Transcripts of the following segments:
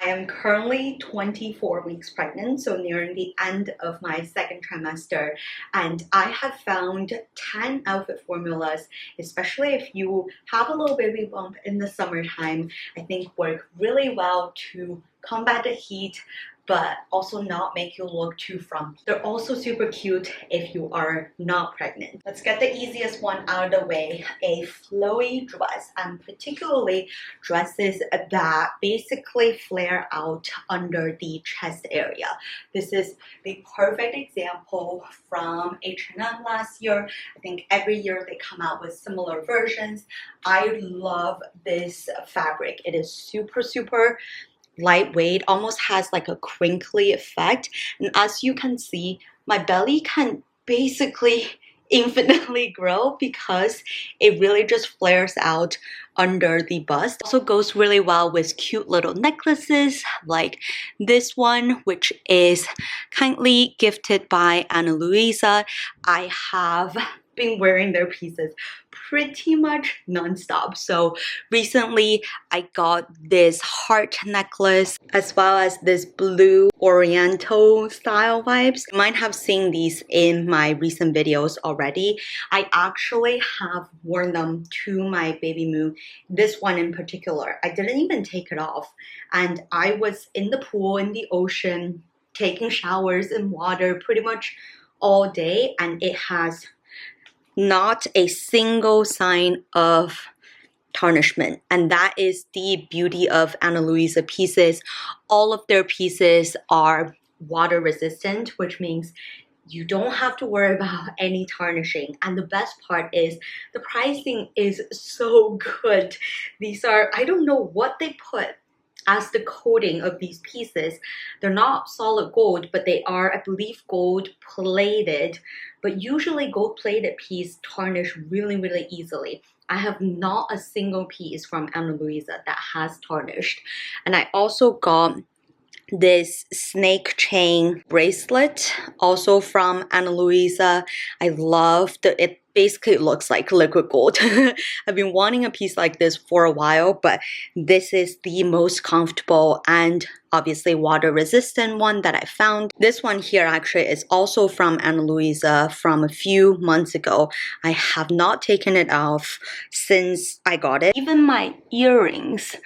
I am currently 24 weeks pregnant, so nearing the end of my second trimester, and I have found 10 outfit formulas, especially if you have a little baby bump in the summertime, I think work really well to combat the heat but also not make you look too frumpy. They're also super cute if you are not pregnant. Let's get the easiest one out of the way, a flowy dress, and particularly dresses that basically flare out under the chest area. This is the perfect example from H&M last year. I think every year they come out with similar versions. I love this fabric. It is super lightweight, almost has like a crinkly effect, and as you can see, my belly can basically infinitely grow because it really just flares out under the bust. Also goes really well with cute little necklaces like this one, which is kindly gifted by Ana Luisa. I have been wearing their pieces pretty much non-stop. So recently I got this heart necklace as well as this blue oriental style vibes. You might have seen these in my recent videos already. I actually have worn them to my baby moon. This one in particular, I didn't even take it off, and I was in the pool, in the ocean, taking showers in water pretty much all day, and it has not a single sign of tarnishment. And that is the beauty of Ana Luisa pieces. All of their pieces are water resistant, which means you don't have to worry about any tarnishing. And the best part is the pricing is so good. These are, I don't know what they put as the coating of these pieces. They're not solid gold, but they are, I believe, gold plated. But usually gold plated piece tarnish really easily. I have not a single piece from Ana Luisa that has tarnished. And I also got this snake chain bracelet also from Ana Luisa. I love it. Basically looks like liquid gold. I've been wanting a piece like this for a while, but this is the most comfortable and obviously water resistant one that I found. This one here actually is also from Ana Luisa from a few months ago. I have not taken it off since I got it. Even my earrings,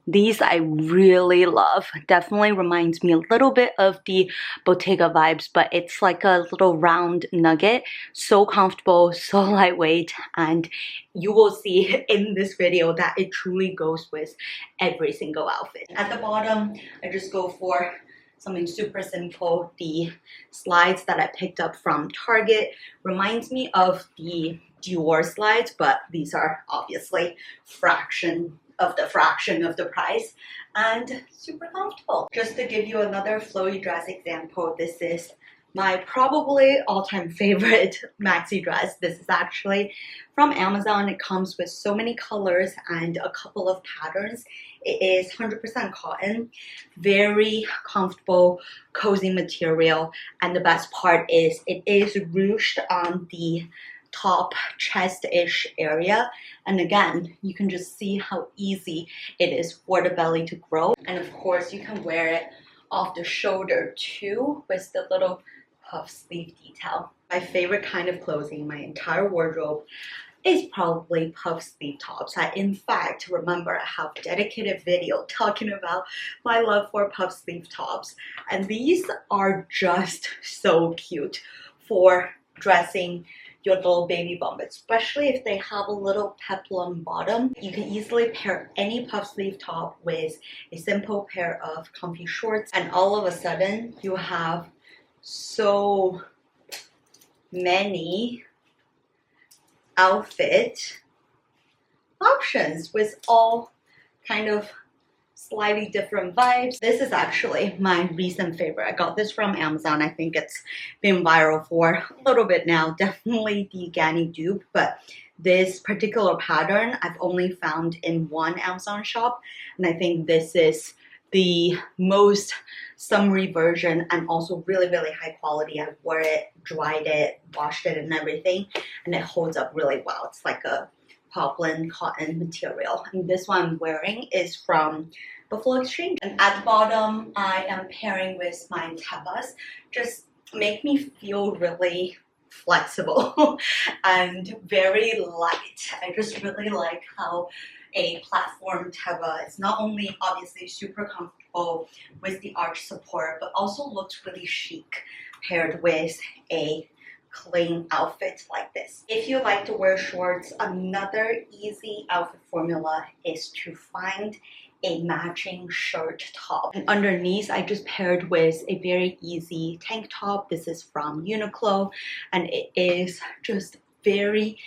these I really love. Definitely reminds me a little bit of the Bottega vibes, but it's like a little round nugget. So comfortable, so lightweight, and you will see in this video that it truly goes with every single outfit. At the bottom, I just go for something super simple. The slides that I picked up from Target reminds me of the Dior slides, but these are obviously fraction of the price and super comfortable. Just to give you another flowy dress example, this is my probably all-time favorite maxi dress. This is actually from Amazon. It comes with so many colors and a couple of patterns. It is 100% cotton, very comfortable, cozy material, and the best part is it is ruched on the top chest-ish area, and again you can just see how easy it is for the belly to grow. And of course you can wear it off the shoulder too with the little puff sleeve detail. My favorite kind of clothing in my entire wardrobe is probably puff sleeve tops. I in fact remember I have a dedicated video talking about my love for puff sleeve tops, and these are just so cute for dressing your little baby bump, especially if they have a little peplum bottom. You can easily pair any puff sleeve top with a simple pair of comfy shorts, and all of a sudden you have so many outfit options with all kind of slightly different vibes. This is actually my recent favorite. I got this from Amazon. I think it's been viral for a little bit now. Definitely the Ganni dupe, but this particular pattern I've only found in one Amazon shop, and I think this is the most summery version and also really high quality. I wore it, dried it, washed it and everything, and it holds up really well. It's like a poplin cotton material. And this one I'm wearing is from Buffalo Exchange. And at the bottom, I am pairing with my tabas. Just make me feel really flexible and very light. I just really like how a platform teba is not only obviously super comfortable with the arch support, but also looks really chic paired with a clean outfit like this. If you like to wear shorts, another easy outfit formula is to find a matching shirt top. And underneath, I just paired with a very easy tank top. This is from Uniqlo, and it is just very,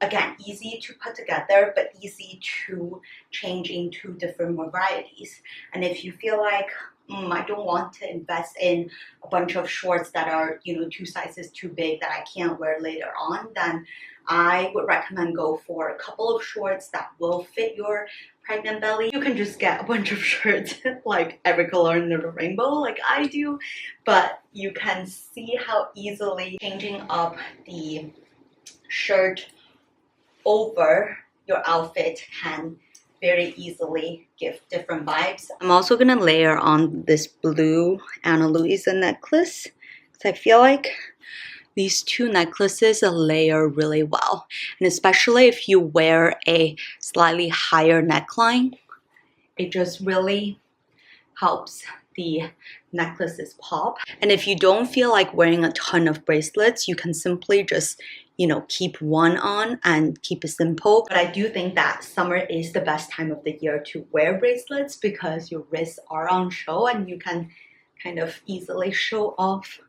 again, easy to put together, but easy to change into different varieties. And if you feel like, I don't want to invest in a bunch of shorts that are, 2 sizes too big that I can't wear later on, then I would recommend go for a couple of shorts that will fit your pregnant belly. You can just get a bunch of shirts like every color in the rainbow like I do, but you can see how easily changing up the shirt over your outfit can very easily give different vibes. I'm also gonna layer on this blue Ana Luisa necklace because I feel like these 2 necklaces layer really well, and especially if you wear a slightly higher neckline, it just really helps the necklaces pop. And if you don't feel like wearing a ton of bracelets, you can simply just keep one on and keep it simple. But I do think that summer is the best time of the year to wear bracelets because your wrists are on show and you can kind of easily show off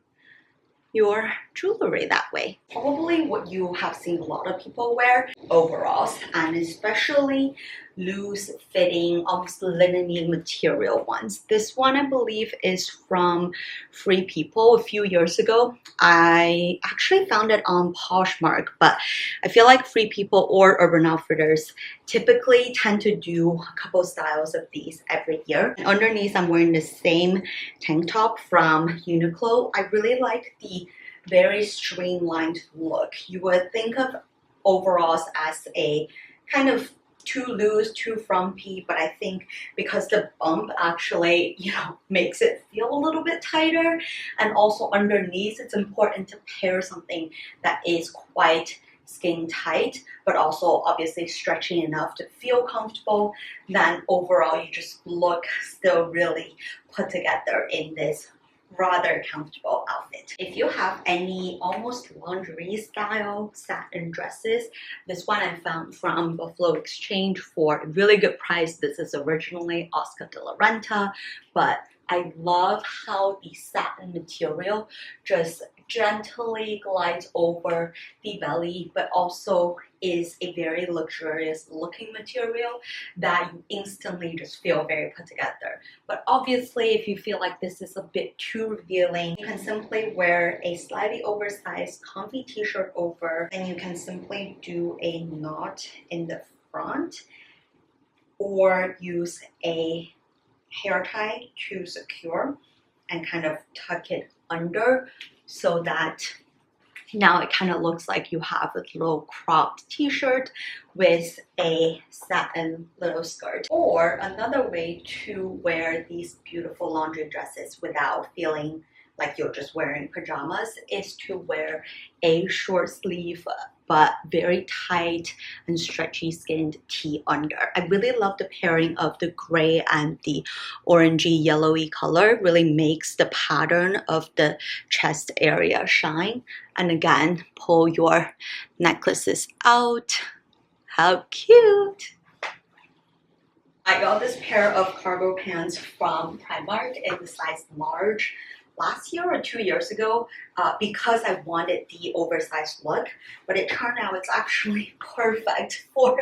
your jewelry that way. Probably what you have seen a lot of people wear, overalls, and especially loose fitting, almost linen-y material ones. This one I believe is from Free People a few years ago. I actually found it on Poshmark, but I feel like Free People or Urban Outfitters typically tend to do a couple styles of these every year. And underneath, I'm wearing the same tank top from Uniqlo. I really like the very streamlined look. You would think of overalls as a kind of too loose, too frumpy, but I think because the bump actually, makes it feel a little bit tighter, and also underneath, it's important to pair something that is quite skin tight, but also obviously stretchy enough to feel comfortable. Then overall, you just look still really put together in this rather comfortable outfit. If you have any almost lingerie style satin dresses, this one I found from Buffalo Exchange for a really good price. This is originally Oscar de la Renta, but I love how the satin material just gently glides over the belly, but also is a very luxurious looking material that you instantly just feel very put together. But obviously, if you feel like this is a bit too revealing, you can simply wear a slightly oversized comfy t-shirt over, and you can simply do a knot in the front or use a hair tie to secure and kind of tuck it under, so that now it kind of looks like you have a little cropped t-shirt with a satin little skirt. Or another way to wear these beautiful laundry dresses without feeling like you're just wearing pajamas is to wear a short sleeve but very tight and stretchy skinned tee under. I really love the pairing of the gray and the orangey yellowy color. It really makes the pattern of the chest area shine. And again, pull your necklaces out. How cute! I got this pair of cargo pants from Primark in the size large last year or 2 years ago because I wanted the oversized look, but it turned out it's actually perfect for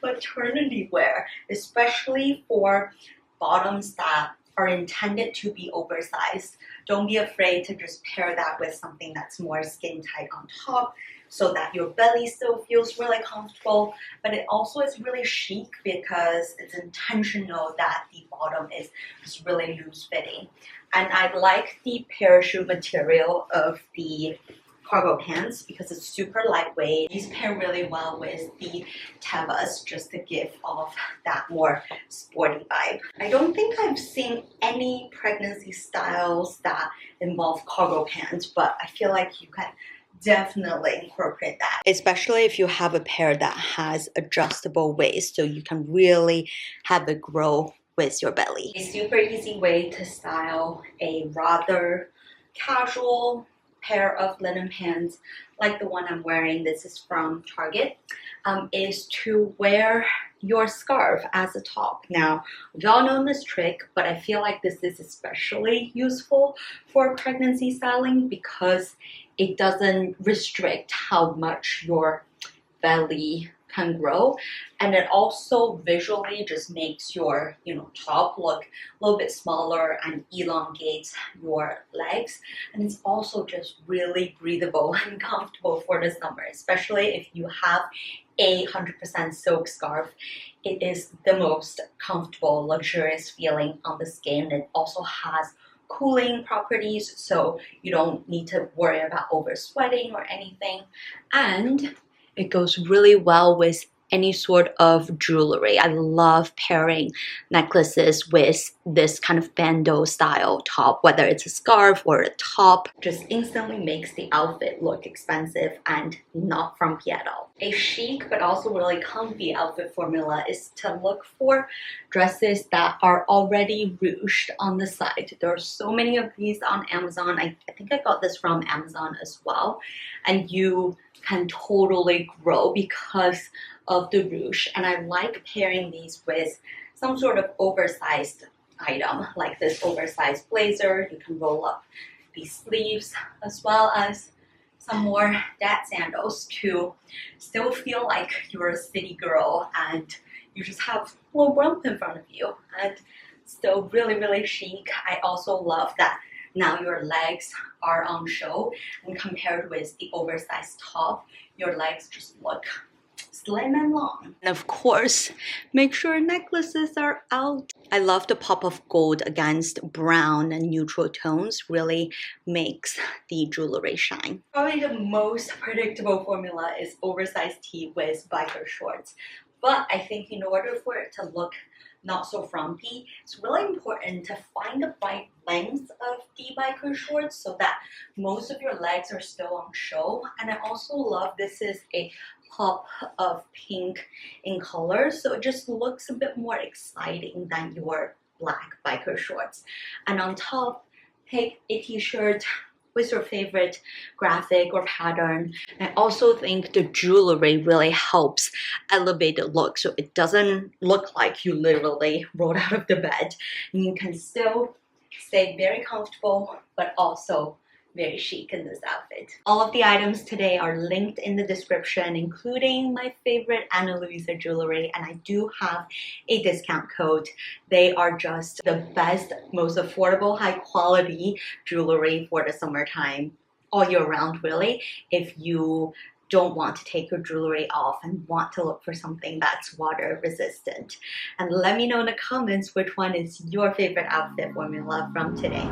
maternity wear, especially for bottoms that are intended to be oversized. Don't be afraid to just pair that with something that's more skin tight on top, so that your belly still feels really comfortable, but it also is really chic because it's intentional that the bottom is just really loose fitting. And I like the parachute material of the cargo pants because it's super lightweight. These pair really well with the Tevas just to give off that more sporty vibe. I don't think I've seen any pregnancy styles that involve cargo pants, but I feel like you can definitely incorporate that, especially if you have a pair that has adjustable waist, so you can really have it grow with your belly. A super easy way to style a rather casual pair of linen pants like the one I'm wearing, this is from Target, is to wear your scarf as a top. Now, we all know this trick, but I feel like this is especially useful for pregnancy styling because it doesn't restrict how much your belly can grow, and it also visually just makes your top look a little bit smaller and elongates your legs. And it's also just really breathable and comfortable for the summer, especially if you have a 100% silk scarf. It is the most comfortable, luxurious feeling on the skin. It also has cooling properties, so you don't need to worry about over sweating or anything, and it goes really well with any sort of jewelry. I love pairing necklaces with this kind of bandeau style top, whether it's a scarf or a top. Just instantly makes the outfit look expensive and not frumpy at all. A chic but also really comfy outfit formula is to look for dresses that are already ruched on the side. There are so many of these on Amazon. I think I got this from Amazon as well, and you can totally grow because of the ruche. And I like pairing these with some sort of oversized item like this oversized blazer. You can roll up these sleeves, as well as some more dad sandals to still feel like you're a city girl and you just have a little rump in front of you, and still really chic. I also love that now your legs are on show, and compared with the oversized top, your legs just look slim and long. And of course, make sure necklaces are out. I love the pop of gold against brown and neutral tones. Really makes the jewelry shine. Probably the most predictable formula is oversized tee with biker shorts. But I think in order for it to look not so frumpy, it's really important to find the right length of the biker shorts so that most of your legs are still on show. And I also love this is a pop of pink in color, so it just looks a bit more exciting than your black biker shorts. And on top, pick a t-shirt with your favorite graphic or pattern. I also think the jewelry really helps elevate the look, so it doesn't look like you literally rolled out of the bed, and you can still stay very comfortable but also very chic in this outfit. All of the items today are linked in the description, including my favorite Ana Luisa jewelry, and I do have a discount code. They are just the best, most affordable, high quality jewelry for the summertime, all year round really, if you don't want to take your jewelry off and want to look for something that's water resistant. And let me know in the comments which one is your favorite outfit formula from today.